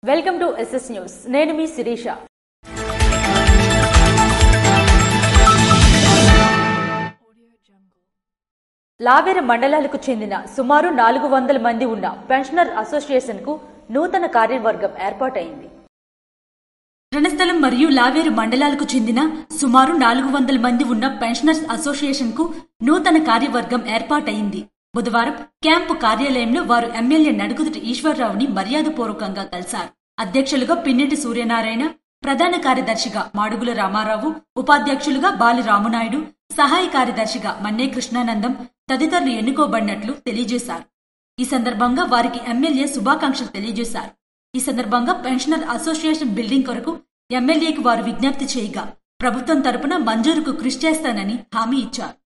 Welcome to SS news. నేను మీ శిరీష. లావేరు మండలాలకు చెందిన సుమారు 400 మంది ఉన్న పెన్షనర్ అసోసియేషన్ కు నూతన కార్యవర్గం ఏర్పాటైంది. రణస్థలం మరియు లావేరు మండలాలకు చెందిన సుమారు 400 మంది ఉన్న పెన్షనర్స్ అసోసియేషన్ కు నూతన కార్యవర్గం ఏర్పాటైంది. బుధవారం క్యాంపు కార్యాలయంలో వారు ఎమ్మెల్యే నడుకుదుటి ఈశ్వరరావుని మర్యాదపూర్వకంగా కలిశారు. అధ్యక్షులుగా పిన్నెటి సూర్యనారాయణ, ప్రధాన కార్యదర్శిగా మాడుగుల రామారావు, ఉపాధ్యక్షులుగా బాలి రామునాయుడు, సహాయ కార్యదర్శిగా మన్నే కృష్ణానందం తదితరులు ఎన్నుకోబడినట్లు తెలియజేశారు. ఈ సందర్భంగా వారికి ఎమ్మెల్యే శుభాకాంక్షలు తెలియజేశారు. ఈ సందర్భంగా పెన్షనర్ అసోసియేషన్ బిల్డింగ్ కొరకు ఎమ్మెల్యేకి వారు విజ్ఞప్తి చేయగా ప్రభుత్వం తరపున మంజూరుకు కృషి చేస్తానని హామీ ఇచ్చారు.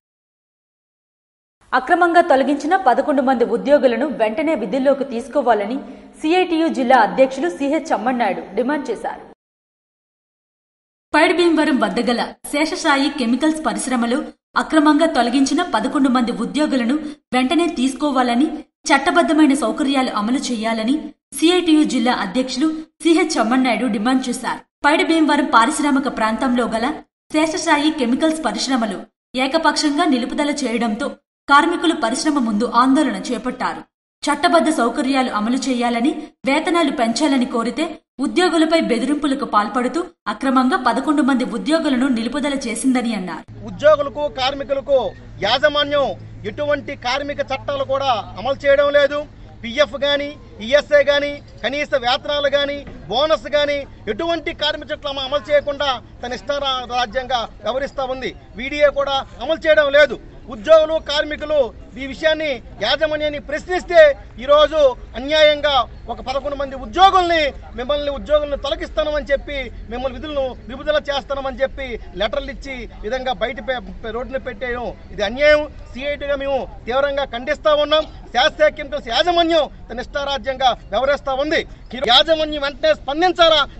అక్రమంగా తొలగించిన 11 మంది ఉద్యోగులను వెంటనే విధుల్లోకి తీసుకోవాలని సిఐటియు జిల్లా అధ్యక్షులు సిహెచ్ అమ్మన్నాయుడు డిమాండ్ చేశారు. పైడిభీమవరం వద్ద గల శేషసాయి కెమికల్స్ పరిశ్రమలో అక్రమంగా తొలగించిన 11 మంది ఉద్యోగులను వెంటనే తీసుకోవాలని, చట్టబద్దమైన సౌకర్యాలు అమలు చేయాలని సిఐటియు జిల్లా అధ్యక్షులు సిహెచ్ అమ్మన్నాయుడు డిమాండ్ చేశారు. పైడిభీమవరం పారిశ్రామిక ప్రాంతంలో గల శేషసాయి కెమికల్స్ పరిశ్రమలు ఏకపక్షంగా నిలుపుదల చేయడంతో కార్మికులు పరిశ్రమ ముందు ఆందోళన చేపట్టారు. చట్టబద్ద సౌకర్యాలు అమలు చేయాలని, వేతనాలు పెంచాలని కోరితే ఉద్యోగులపై బెదిరింపులకు పాల్పడుతూ అక్రమంగా 11 మంది ఉద్యోగులను నిలుపుదల చేసిందని అన్నారు. ఉద్యోగులకు, కార్మికులకు యాజమాన్యం ఎటువంటి కార్మిక చట్టాలు కూడా అమలు చేయడం లేదు. పిఎఫ్ గాని, ఈఎస్ఐ గాని, కనీస వేతనాలు గాని, బోనస్ గాని ఎటువంటి కార్మిక చట్టాలు అమలు చేయకుండా తన ఇష్టారాజ్యంగా వ్యవహరిస్తూ ఉంది. వీడియో కూడా అమలు చేయడం లేదు. ఉద్యోగులు, కార్మికులు ఈ విషయాన్ని యాజమాన్యాన్ని ప్రశ్నిస్తే ఈరోజు అన్యాయంగా ఒక 11 మంది మిమ్మల్ని ఉద్యోగులను తొలగిస్తామని చెప్పి, మిమ్మల్ని విధులను నిలుపుదల చేస్తామని చెప్పి లెటర్లు ఇచ్చి విధంగా బయట రోడ్డును పెట్టేయడం ఇది అన్యాయం. సిఐటిగా మేము తీవ్రంగా ఖండిస్తా ఉన్నాం. శాస్త్రీయ కెమికల్స్ యాజమాన్యం తన ఇష్టారాజ్యంగా వ్యవహరిస్తా ఉంది. యాజమాన్యం వెంటనే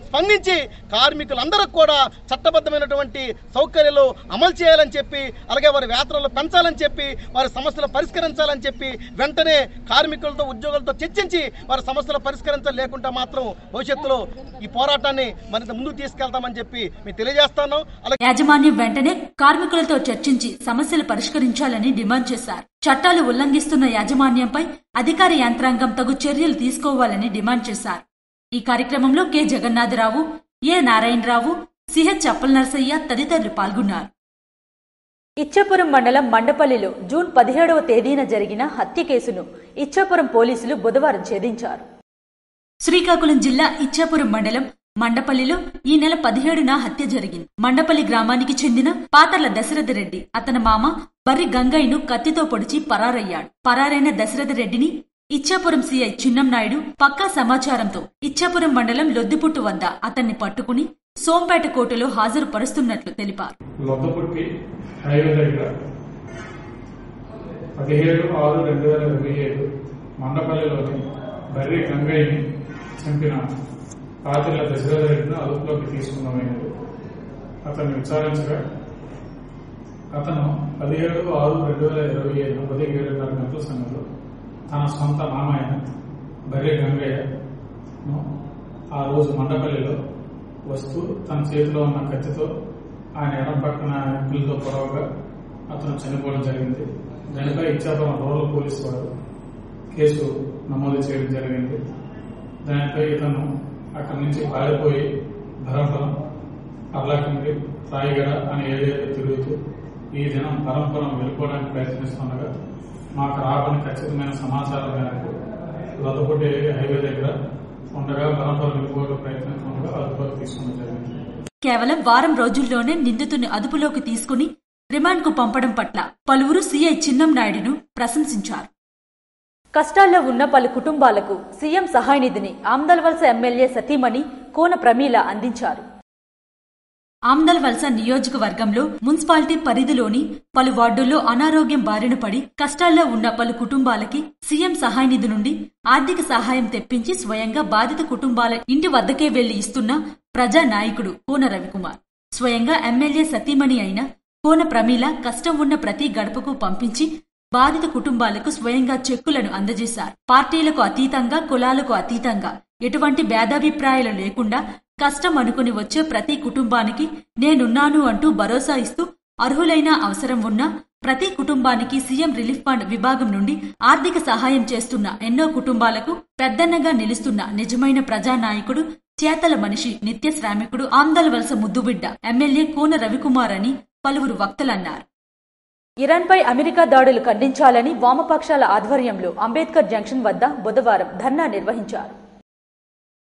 స్పందించి కార్మికులందరికీ కూడా చట్టబద్దమైనటువంటి సౌకర్యాలు అమలు చేయాలని చెప్పి, అలాగే వారి వేతనాలు పెంచాలని చెప్పి, వారి సమస్యలు పరిష్కరించాలని చెప్పి వెంటనే కార్మికులతో, ఉద్యోగులతో చర్చించి వారి సమస్యలు పరిష్కరించలేకుండా మాత్రం భవిష్యత్తులో ఈ పోరాటాన్ని మరింత ముందుకు తీసుకెళ్తామని చెప్పి మేము తెలియజేస్తున్నాం. అలాగే యాజమాన్యం వెంటనే కార్మికులతో చర్చించి సమస్యలు పరిష్కరించాలని డిమాండ్ చేశారు. చట్టాలు ఉల్లంఘిస్తున్న యాజమాన్యంపై అధికార యంత్రాంగం తగు చర్యలు తీసుకోవాలని డిమాండ్ చేశారు. ఈ కార్యక్రమంలో కె జగన్నాథరావు, ఏ నారాయణరావు, సిహెచ్ అప్పలనరసయ్య తదితరులు పాల్గొన్నారు. ఇచ్చాపురం మండలం మండపల్లిలో జూన్ 17వ తేదీన జరిగిన హత్య కేసును ఇచ్చాపురం పోలీసులు బుధవారం ఛేదించారు. శ్రీకాకుళం జిల్లా ఇచ్చాపురం మండలం మండపల్లిలో ఈ నెల 17న హత్య జరిగింది. మండపల్లి గ్రామానికి చెందిన పాతర్ల దశరథ రెడ్డి అతని మామ బర్రి గంగయ్యను కత్తితో పొడిచి పరారయ్యాడు. పరారైన దశరథ రెడ్డిని ఇచ్చాపురం సిఐ చిన్నంనాయుడు పక్కా సమాచారంతో ఇచ్చాపురం మండలం లొద్దిపుట్టు వద్ద అతన్ని పట్టుకుని సోంపేట కోర్టులో హాజరుపరుస్తున్నట్లు తెలిపారు. హైవే దగ్గర 17/6/2027 మండపల్లిలోని బర్రి గంగయ్యని చంపిన పాతిళ్ల దశరథ రెడ్డిని అదుపులోకి తీసుకున్నామైనది. అతన్ని విచారించగా అతను 17/6/2027 ఉదయం 7:30 గంటల సమయంలో తన సొంత మామయ్య బర్రి గంగయ్యను ఆ రోజు మండపల్లిలో వస్తూ తన చేతిలో ఉన్న కత్తితో ఆయన ఎడం పక్కన ఎంపిలతో పొడవగా అతను చనిపోవడం జరిగింది. దానిపై ఇచ్చాపురం రూరల్ పోలీసు వారు కేసు నమోదు చేయడం జరిగింది. దానిపై ఇతను అక్కడి నుంచి పారిపోయి ధరంపురం, పర్లాకిండి, రాయగడ అనే ఏరియాలో తిరుగుతూ ఈ దినం ధరంపురం వెళ్ళిపోవడానికి ప్రయత్నిస్తుండగా మాకు రాబడిన ఖచ్చితమైన సమాచారం మేరకు లొద్దపుట్టి హైవే దగ్గర ఉండగా ధరంపురం వెళ్ళిపోవడానికి ప్రయత్నిస్తుండగా అదుపులోకి తీసుకోవడం జరిగింది. కేవలం వారం రోజుల్లోనే నిందితుని అదుపులోకి తీసుకుని రిమాండ్కు పంపడం పట్ల పలువురు సీఐ చిన్నంనాయుడును ప్రశంసించారు. కష్టాల్లో ఉన్న పలు కుటుంబాలకు సీఎం సహాయ నిధిని ఆమ్దల్వలస ఎమ్మెల్యే సతీమణి కోన ప్రమీల అందించారు. ఆమ్దల్వలస నియోజకవర్గంలో మున్సిపాలిటీ పరిధిలోని పలు వార్డుల్లో అనారోగ్యం బారిన పడి కష్టాల్లో ఉన్న పలు కుటుంబాలకి సీఎం సహాయ నిధి నుండి ఆర్థిక సహాయం తెప్పించి స్వయంగా బాధిత కుటుంబాల ఇంటి వద్దకే వెళ్లి ఇస్తున్న ప్రజా నాయకుడు కోన రవికుమార్. స్వయంగా ఎమ్మెల్యే సతీమణి అయిన కోన ప్రమీల కష్టం ఉన్న ప్రతి గడపకు పంపించి బాధిత కుటుంబాలకు స్వయంగా చెక్కులను అందజేశారు. పార్టీలకు అతీతంగా, కులాలకు అతీతంగా ఎటువంటి భేదాభిప్రాయాలు లేకుండా కష్టం అనుకుని వచ్చే ప్రతి కుటుంబానికి నేనున్నాను అంటూ భరోసా ఇస్తూ అర్హులైన అవసరం ఉన్న ప్రతి కుటుంబానికి సీఎం రిలీఫ్ ఫండ్ విభాగం నుండి ఆర్థిక సహాయం చేస్తున్న ఎన్నో కుటుంబాలకు పెద్దన్నగా నిలుస్తున్న నిజమైన ప్రజానాయకుడు, చేతల మనిషి, నిత్య శ్రామికుడు, ఆందలవలస ముద్దుబిడ్డ ఎమ్మెల్యే కూన రవికుమార్ అని పలువురు వక్తలన్నారు. ఇరాన్పై అమెరికా దాడులు ఖండించాలని వామపక్షాల ఆధ్వర్యంలో అంబేద్కర్ జంక్షన్ వద్ద బుధవారం ధర్నా నిర్వహించారు.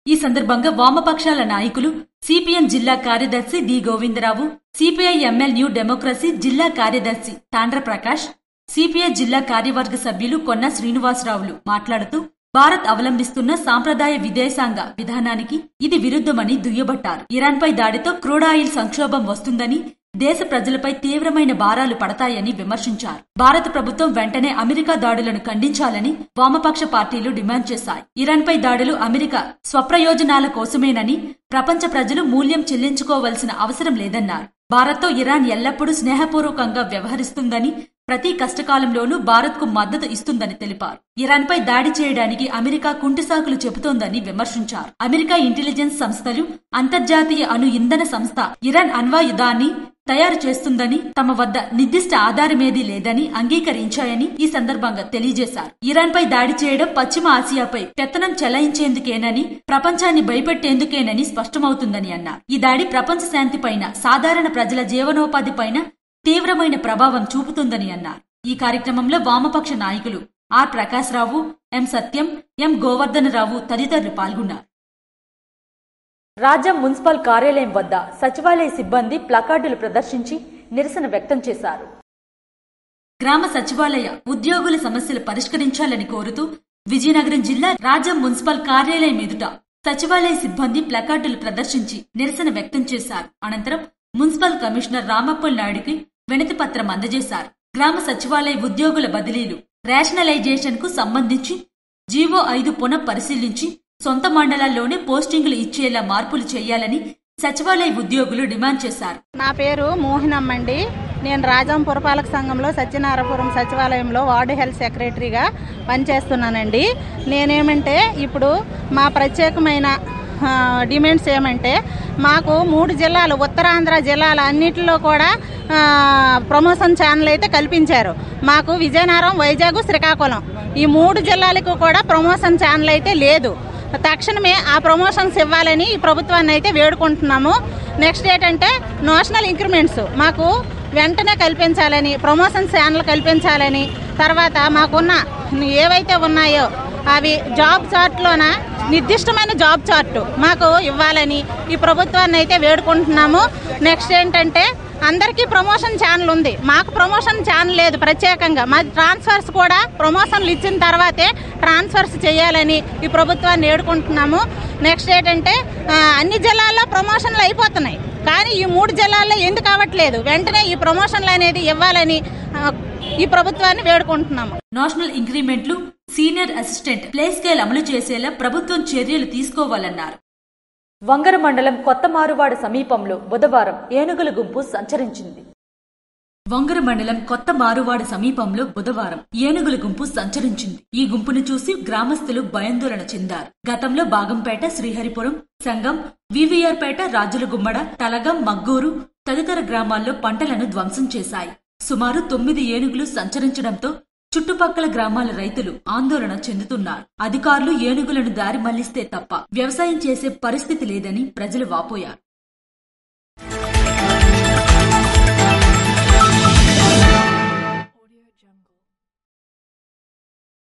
ఈ సందర్భంగా వామపక్షాల నాయకులు సిపిఎం జిల్లా కార్యదర్శి D Govindarao, CPI ML new democracy జిల్లా కార్యదర్శి తాండ్ర ప్రకాష్, సిపిఐ జిల్లా కార్యవర్గ సభ్యులు కొన్న శ్రీనివాసరావులు మాట్లాడుతూ భారత్ అవలంబిస్తున్న సాంప్రదాయ విదేశాంగ విధానానికి ఇది విరుద్ధమని దుయ్యబట్టారు. ఇరాన్పై దాడితో క్రూడ్ ఆయిల్ సంక్షోభం వస్తుందని, దేశ ప్రజలపై తీవ్రమైన భారాలు పడతాయని విమర్శించారు. భారత ప్రభుత్వం వెంటనే అమెరికా దాడులను ఖండించాలని వామపక్ష పార్టీలు డిమాండ్ చేశాయి. ఇరాన్పై దాడులు అమెరికా స్వప్రయోజనాల కోసమేనని, ప్రపంచ ప్రజలు మూల్యం చెల్లించుకోవలసిన అవసరం లేదన్నారు. భారత్తో ఇరాన్ ఎల్లప్పుడూ స్నేహపూర్వకంగా వ్యవహరిస్తుందని, ప్రతి కష్టకాలంలోనూ భారత్కు మద్దతు ఇస్తుందని తెలిపారు. ఇరాన్పై దాడి చేయడానికి అమెరికా కుంటిసాకులు చెబుతోందని విమర్శించారు. అమెరికా ఇంటెలిజెన్స్ సంస్థలు, అంతర్జాతీయ అణు ఇంధన సంస్థ ఇరాన్ అణ్వాయుధాన్ని తయారు చేస్తుందని, తమ వద్ద నిర్దిష్ట ఆధారమేదీ లేదని అంగీకరించాయని ఈ సందర్భంగా తెలియజేశారు. ఇరాన్పై దాడి చేయడం పశ్చిమ ఆసియాపై పెత్తనం చెలాయించేందుకేనని, ప్రపంచాన్ని భయపెట్టేందుకేనని స్పష్టమవుతుందని అన్నారు. ఈ దాడి ప్రపంచ శాంతిపైన, సాధారణ ప్రజల జీవనోపాధిపైన తీవ్రమైన ప్రభావం చూపుతుందని అన్నారు. ఈ కార్యక్రమంలో వామపక్ష నాయకులు ఆర్ ప్రకాశ్రావు, ఎం సత్యం, ఎం గోవర్ధనరావు తదితరులు పాల్గొన్నారు. రాజ్యం మున్సిపల్ కార్యాలయం వద్ద సచివాలయ సిబ్బంది ప్లకార్డులు ప్రదర్శించి నిరసన వ్యక్తం చేశారు. గ్రామ సచివాలయ ఉద్యోగుల సమస్యలు పరిష్కరించాలని కోరుతూ విజయనగరం జిల్లా రాజ్యం మున్సిపల్ కార్యాలయం ఎదుట సచివాలయ సిబ్బంది ప్లకార్డులు ప్రదర్శించి నిరసన వ్యక్తం చేశారు. అనంతరం మున్సిపల్ కమిషనర్ రామప్పల్ నాయుడికి వినతి పత్రం అందజేశారు. గ్రామ సచివాలయ ఉద్యోగుల బదిలీలు, రేషనలైజేషన్ కు సంబంధించి జీవో 5 పునః పరిశీలించి సొంత మండలాల్లోనే పోస్టింగులు ఇచ్చేలా మార్పులు చేయాలని సచివాలయ ఉద్యోగులు డిమాండ్ చేశారు. నా పేరు మోహినమ్మండి. నేను రాజాం పురపాలక సంఘంలో సత్యనారాయణపురం సచివాలయంలో వార్డు హెల్త్ సెక్రటరీగా పనిచేస్తున్నానండి. నేనేమంటే ఇప్పుడు మా ప్రత్యేకమైన డిమాండ్స్ ఏమంటే, మాకు 3 జిల్లాలు, ఉత్తరాంధ్ర జిల్లాల అన్నింటిలో కూడా ప్రమోషన్ ఛానల్ అయితే కల్పించారు. మాకు విజయనగరం, వైజాగ్, శ్రీకాకుళం ఈ 3 జిల్లాలకు కూడా ప్రమోషన్ ఛానల్ అయితే లేదు. తక్షణమే ఆ ప్రమోషన్స్ ఇవ్వాలని ఈ ప్రభుత్వాన్ని అయితే వేడుకుంటున్నాము. నెక్స్ట్ ఏంటంటే నేషనల్ ఇంక్రిమెంట్స్ మాకు వెంటనే కల్పించాలని, ప్రమోషన్ ఛానల్ కల్పించాలని, తర్వాత మాకున్న ఏవైతే ఉన్నాయో అవి జాబ్ చార్ట్లోన నిర్దిష్టమైన జాబ్ చార్టు మాకు ఇవ్వాలని ఈ ప్రభుత్వాన్ని అయితే వేడుకుంటున్నాము. నెక్స్ట్ ఏంటంటే అందరికీ ప్రమోషన్ ఛానల్ ఉంది, మాకు ప్రమోషన్ ఛానల్ లేదు. ప్రత్యేకంగా మా ట్రాన్స్ఫర్స్ కూడా ప్రమోషన్లు ఇచ్చిన తర్వాతే ట్రాన్స్ఫర్స్ చేయాలని ఈ ప్రభుత్వాన్ని వేడుకుంటున్నాము. నెక్స్ట్ ఏంటంటే అన్ని జిల్లాల్లో ప్రమోషన్లు అయిపోతున్నాయి, కానీ ఈ 3 జిల్లాల్లో ఎందుకు అవ్వట్లేదు? వెంటనే ఈ ప్రమోషన్లు అనేది ఇవ్వాలని ఈ ప్రభుత్వాన్ని వేడుకుంటున్నాము. నేషనల్ ఇంక్రిమెంట్లు, సీనియర్ అసిస్టెంట్ ప్లే స్కేల్ అమలు చేసేలా ప్రభుత్వం చర్యలు తీసుకోవాలన్నారు. వంగర మండలం కొత్త మారువాడ సమీపంలో బుధవారం ఏనుగుల గుంపు సంచరించింది. వంగర మండలం కొత్త మారువాడ సమీపంలో బుధవారం ఏనుగుల గుంపు సంచరించింది. ఈ గుంపును చూసి గ్రామస్తులు భయాందోళన చెందారు. గతంలో బాగంపేట, శ్రీహరిపురం, సంగం, వివిఆర్పేట, రాజులగుమ్మడ, తలగం, మగ్గూరు తదితర గ్రామాల్లో పంటలను ధ్వంసం చేశాయి. సుమారు 9 ఏనుగులు సంచరించడంతో చుట్టుపక్కల గ్రామాల రైతులు ఆందోళన చెందుతున్నారు. అధికారులు ఏనుగులను దారి మళ్లిస్తే తప్ప వ్యవసాయం చేసే పరిస్థితి లేదని ప్రజలు వాపోయారు.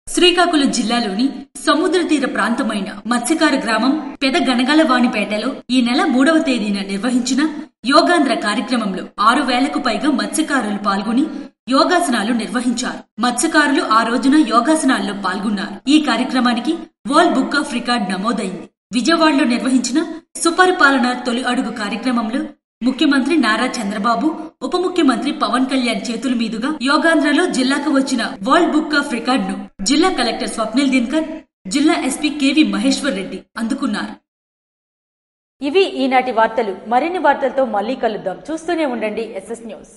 శ్రీకాకుళం జిల్లాలోని సముద్ర తీర ప్రాంతమైన మత్స్యకార గ్రామం పెద గనగలవాణిపేటలో ఈ నెల 3వ తేదీన నిర్వహించిన యోగాంధ్ర కార్యక్రమంలో 6,000కు పైగా మత్స్యకారులు పాల్గొని యోగాసనాలు నిర్వహించారు. మత్స్యకారులు ఆ రోజున యోగాసనాల్లో పాల్గొన్నారు. ఈ కార్యక్రమానికి వరల్డ్ బుక్ ఆఫ్ రికార్డ్ నమోదైంది. విజయవాడలో నిర్వహించిన సుపరిపాలన తొలి అడుగు కార్యక్రమంలో ముఖ్యమంత్రి నారా చంద్రబాబు, ఉప ముఖ్యమంత్రి పవన్ కళ్యాణ్ చేతుల మీదుగా యోగాంధ్రలో జిల్లాకు వచ్చిన వరల్డ్ బుక్ ఆఫ్ రికార్డ్ ను జిల్లా కలెక్టర్ స్వప్నిల్ దినకర్, జిల్లా ఎస్పీ కేవి మహేశ్వర్ రెడ్డి అందుకున్నారు. ఇవి ఈనాటి వార్తలు. మరిన్ని వార్తలతో మళ్లీ కలుద్దాం. చూస్తూనే ఉండండి SS న్యూస్.